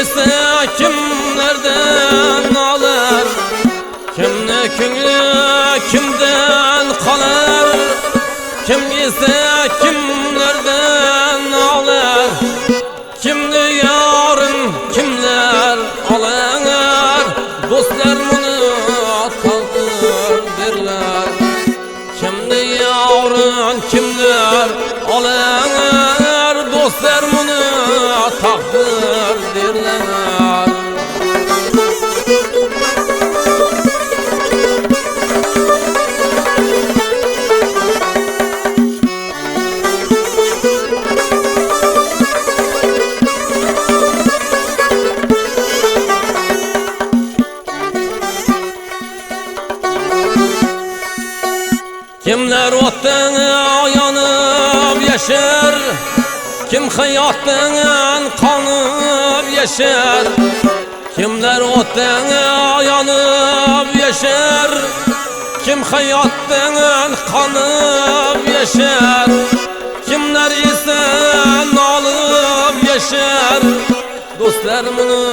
ise kimlerden alır, kimni ko'ngli kimden qolar, kim ise kimlerden alır, kimni yorin kimler alır, do'stlar buni taqdir derler. Kimni yorin kimler alır, do'stlar buni taqdir derler. Kimler otdan yanıp yaşar, kim hayattan kanıp yaşar. Kimler otdan yanıp yaşar, kim hayattan kanıp yaşar. Kimler ise nalıp yaşar, do'stlar buni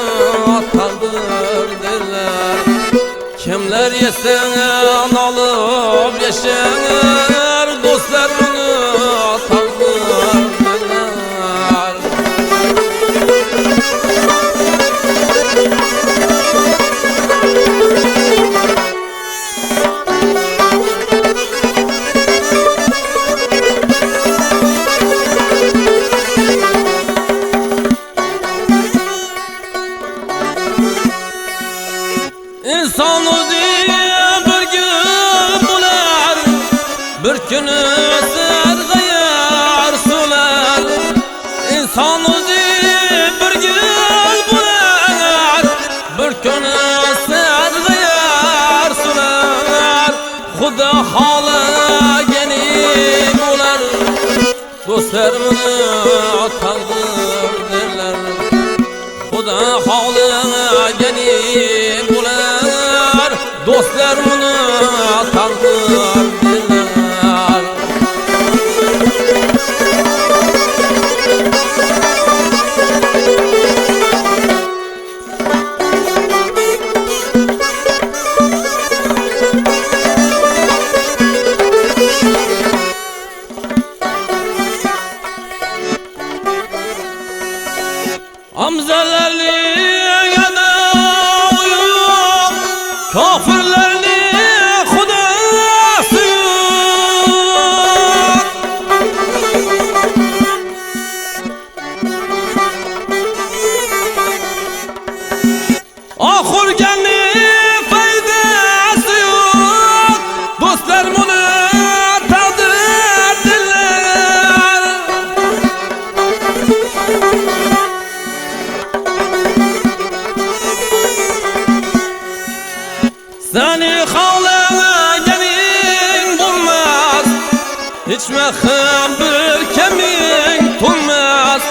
taqdir derler. Kimler yesen alıp yaşar, do'stlar buni taqdir derler. İnsan bir günü sergayar sular, insan bir gün bular, bir günü sergayar sular. Xudo xohlagani bo'lar, do'stlar buni taqdir derler. Xudo xohlagani bo'lar, do'stlar buni taqdir derler. Amzalarni yana uyup, kafirlarni xudosi yo'q. Oxirgani foydasi yo'q, do'stlar buni taqdir derler. Seni xohlaganing bo'lmas, hech vaqt bir kaming to'lmas.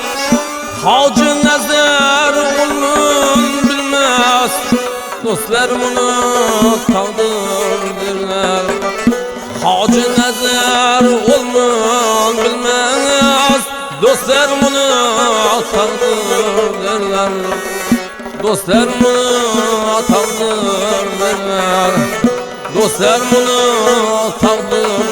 Hoji nazar ulun bilmas, do'stlar buni taqdir derler. Hoji nazar ulun bilmas, do'stlar buni taqdir derler. Do'stlar buni taqdir derler, do'stlar buni taqdir